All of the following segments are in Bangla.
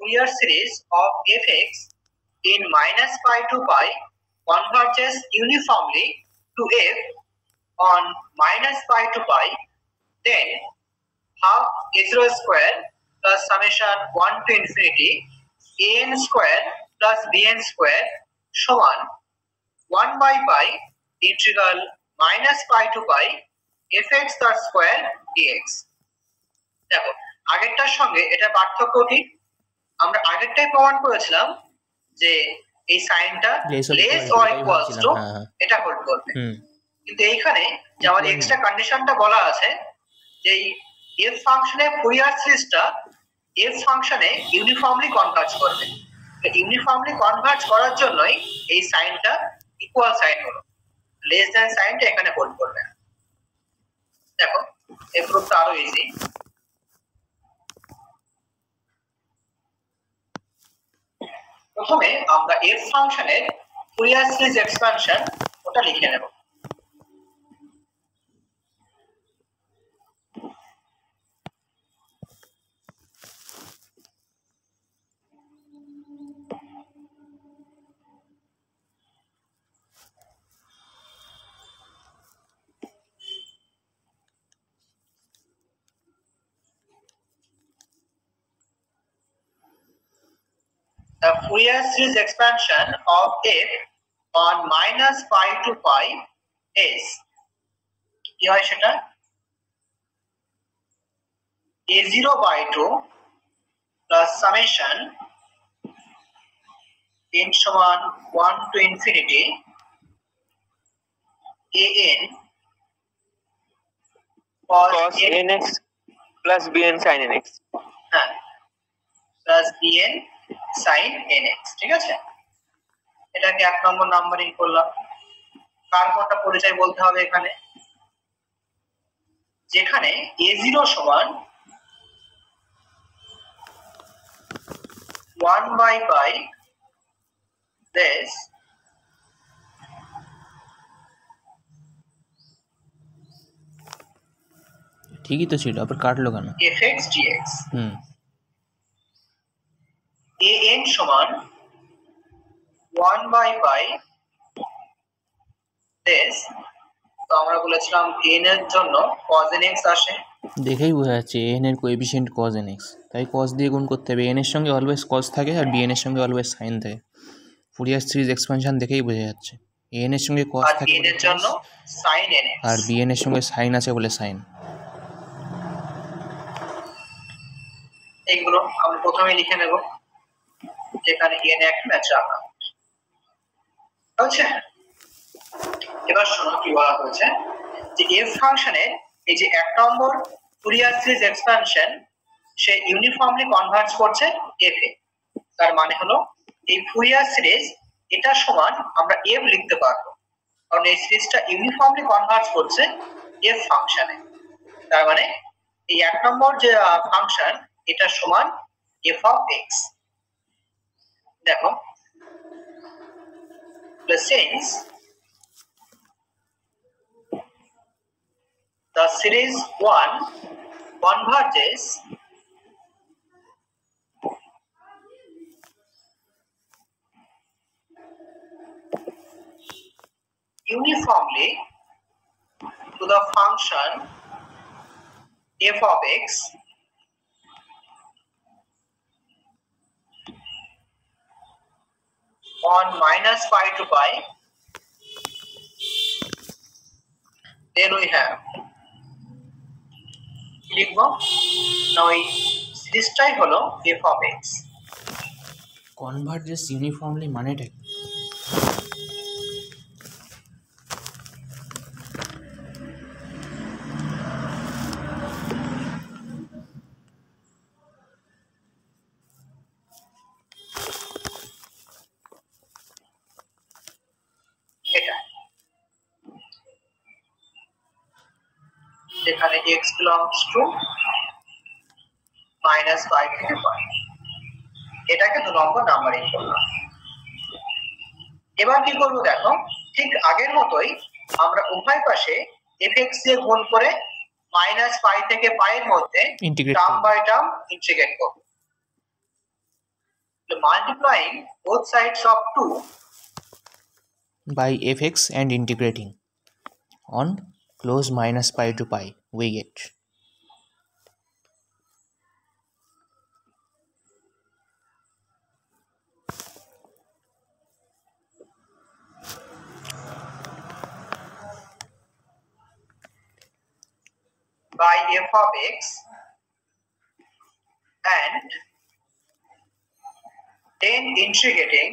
Fourier series of fx in minus pi to pi converges uniformly to f on minus pi to pi, then half a0 square plus summation 1 to infinity an square plus bn square সমান 1 by pi integral minus pi to pi fx তার স্কয়ার dx। দেখো আগেরটার সঙ্গে এটা পার্থক্য কি, আমরা আগেরটাই প্রমাণ করেছিলাম যে এই সাইনটা লেস অর ইকুয়ালস টু এটা হোল্ড করবে, কিন্তু এইখানে যে আমাদের এক্সট্রা কন্ডিশনটা বলা আছে যে f ফাংশনের ফুরিয়ার সিরিজটা f ফাংশনে ইউনিফর্মলি কনভার্জ করবে। ইউনিফর্মলি কনভার্জ করার জন্যই এই সাইনটা ইকুয়াল সাইন হলো, লেস দ্যান সাইনটা এখানে হোল্ড করবে। দেখো এই প্রুফটা আরো ইজি। প্রথমে আমরা f ফাংশনের ফুরিয়ার সিরিজ এক্সপানশন ওটা লিখে নেব। The Fourier series expansion of f on minus pi to pi is কি হয় সেটা a0 by 2 plus summation n সমান 1 to infinity an cos nx plus bn sin nx, হ্যাঁ plus bn sin nx। ঠিক আছে, এটাকে এক নম্বর নাম্বারিং করলাম। কার কোনটা পরিচয় বলতে হবে এখানে, যেখানে a0 সমান 1 by pi this ঠিকই তো ছিল, আবার কাটলো কেন fx dx, an সমান 1 by pi this, তো আমরা বলেছিলাম n এর জন্য cos nx আসে, দেখেই বোঝা যাচ্ছে an এর কোএফিসিয়েন্ট cos nx, তাই cos দিয়ে গুণ করতে হবে। n এর সঙ্গে অলওয়েজ cos থাকে আর bn এর সঙ্গে অলওয়েজ sin থাকে। ফুরিয়ার সিরিজ এক্সপানশন দেখেই বোঝা যাচ্ছে an এর সঙ্গে cos থাকে n এর জন্য sin nx, আর bn এর সঙ্গে sin আছে বলে sin। এইগুলো আমরা প্রথমে লিখে নেব, যেখানে n এক ম্যাচ রাখা হচ্ছে। এবার শোনো কি বলা হয়েছে, যে f ফাংশনের এই যে এক নম্বর ফুরিয়ার সিরিজ এক্সপানশন সে ইউনিফর্মলি কনভার্জ করছে f এ। তার মানে হলো এই ফুরিয়ার সিরিজ এটা সমান আমরা f লিখতে পারবো, কারণ এই সিরিজটা ইউনিফর্মলি কনভার্জ করছে f ফাংশনে। তার মানে এই এক নম্বর যে ফাংশন এটা সমান f of x। দেখো since the series 1 converges uniformly to the function f of x on minus pi to pi, then we have লিখবো না ওই সিরিজটাই হলো f of x। কনভার্জেস ইউনিফর্মলি মানেটা এটা, যেখানে x belongs to minus pi থেকে pi, এটাকে 2 নম্বর নাম্বারিং করলাম। এবার কি করব দেখো, ঠিক আগের মতোই আমরা উভয় পাশে fx দিয়ে গুণ করে মাইনাস পাই থেকে পাই এর মধ্যে টার্ম বাই টার্ম ইন্টিগ্রেট করব। multiplying both sides of 2 by fx and integrating on close minus pi to pi, we get by f of x and then integrating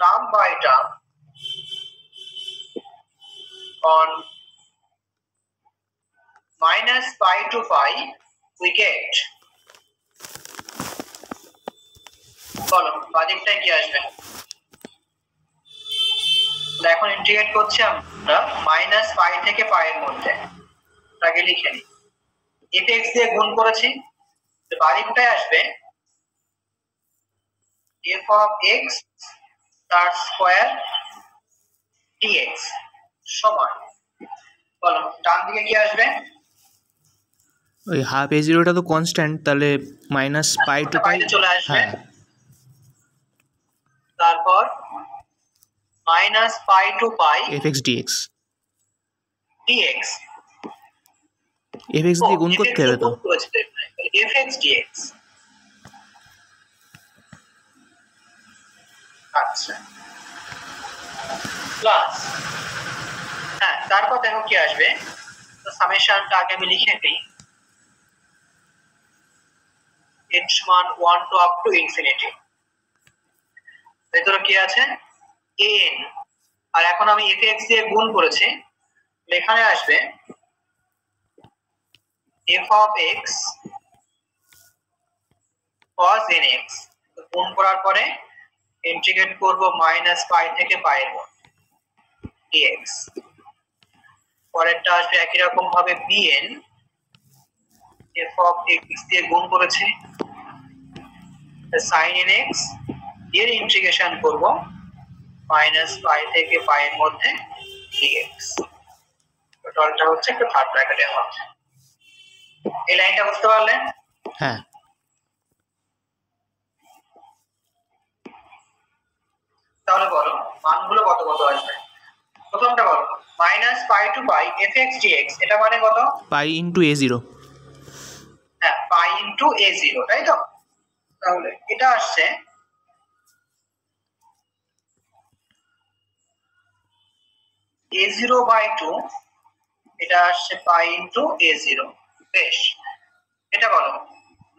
term by term on minus pi to pi, we get বলো বাদিকটায় কি আসবে? এখন ইন্টিগ্রেট করছি আমরা মাইনাস পাই থেকে পাই এর মধ্যে, আগে লিখে নিই। fx দিয়ে গুণ করেছি, বাদিকটায় আসবে f of x তার স্কয়ার dx সমান, বলো ডান দিকে কি আসবে? ওই হাফ এ জিরোটা তো কনস্ট্যান্ট, তাহলে মাইনাস পাই টু পাই চলে আসবে। হ্যাঁ, তারপর মাইনাস পাই টু পাই fx dx dx fx দিয়ে গুণ করতে হবে তো, fx dx। আচ্ছা প্লাস, হ্যাঁ তারপর দেখো কি আসবে, তো সামেশনটা আগে আমি লিখে নিই, n সমান 1 টু আপ টু ইনফিনিটি, ভেতরে কি আছে an, আর এখন আমি fx দিয়ে গুণ করেছি, এখানে আসবে f of x cos nx, গুণ করার পরে ইন্টিগ্রেট করব মাইনাস পাই থেকে পাই এর মধ্যে dx, পরেরটা আসবে একই রকম ভাবে bn, f of x দিয়ে গুণ করেছি sin nx, এর ইন্টিগ্রেশন করব মাইনাস পাই থেকে পাই এর মধ্যে dx, টোটালটা হচ্ছে একটা থার্ড ব্র্যাকেটের মধ্যে। এই লাইনটা বুঝতে পারলে? হ্যাঁ তাহলে বলো মানগুলো কত কত আসবে? প্রথমটা বলো মাইনাস পাই টু পাই fx dx, এটা মানে কত? পাই ইন্টু এ জিরো, হ্যাঁ পাই ইন্টু এ জিরো, তাই তো? তাহলে এটা আসছে এ জিরো বাই টু, এটা আসছে পাই ইন্টু এ জিরো। বেশ, এটা বলো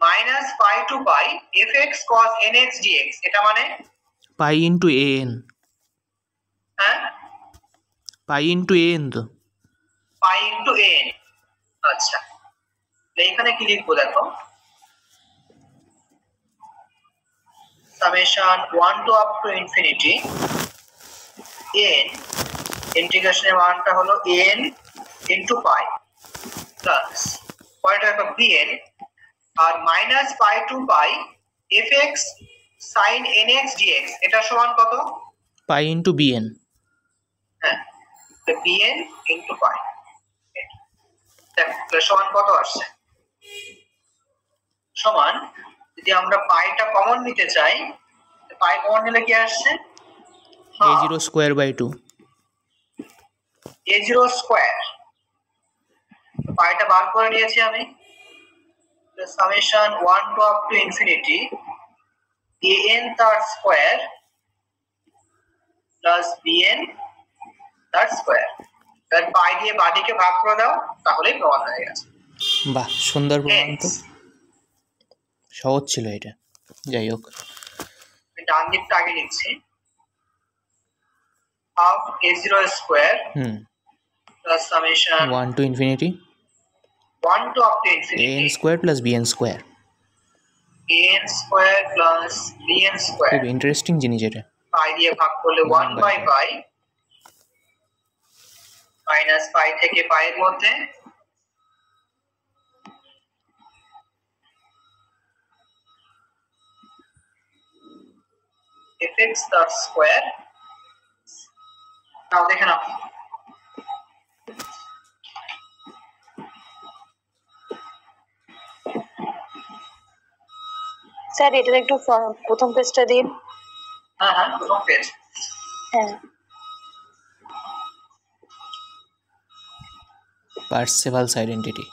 মাইনাস পাই টু পাই fx cos nx dx, এটা মানে পাই ইন্টু এ এন, হ্যাঁ পাই ইন্টু এ এন তো, পাই ইন্টু an। আচ্ছা এখানে কি লিখবো দেখো, summation 1 to up to infinity n, ইন্টিগ্রেশনের মানটা হলো an ইনটু পাই প্লাস পরেরটা দেখো bn, আর মাইনাস পাই টু পাই fx sin nx dx, এটা সমান কত? পাই ইন্টু বিএন, হ্যাঁ তো bn ইনটু পাই, দেখো সমান কত আসছে? সমান, যদি আমরা পাইটা কমন নিতে চাই, পাই কমন নিলে কি আসছে? A zero square by two, a zero square, পাইটা বার করে নিয়েছি আমি, summation 1 to up to infinity an তার স্কোয়ার প্লাস bn তার স্কোয়ার, তার পাই দিয়ে বাদিকে ভাগ করে দাও, তাহলেই প্রমাণ হয়ে গেছে। বাহ সুন্দর প্রমাণ তো, সহজ ছিল এটা। যাই হোক, ডান দিকটা আগে লিখছি, half a zero square plus summation 1 to infinity 1 to up to infinity n square plus b n square, an square plus bn square, খুব ইন্টারেস্টিং জিনিস এটা। পাই দিয়ে ভাগ করলে 1 বাই পাই, মাইনাস পাই থেকে পাই এর মধ্যে fx তার স্কোয়ার। নাও দেখে নাও। স্যার এটা একটু প্রথম পেজটা দিন। হ্যাঁ হ্যাঁ, প্রথম পেজ। হ্যাঁ, পার্সেভালস আইডেন্টিটি।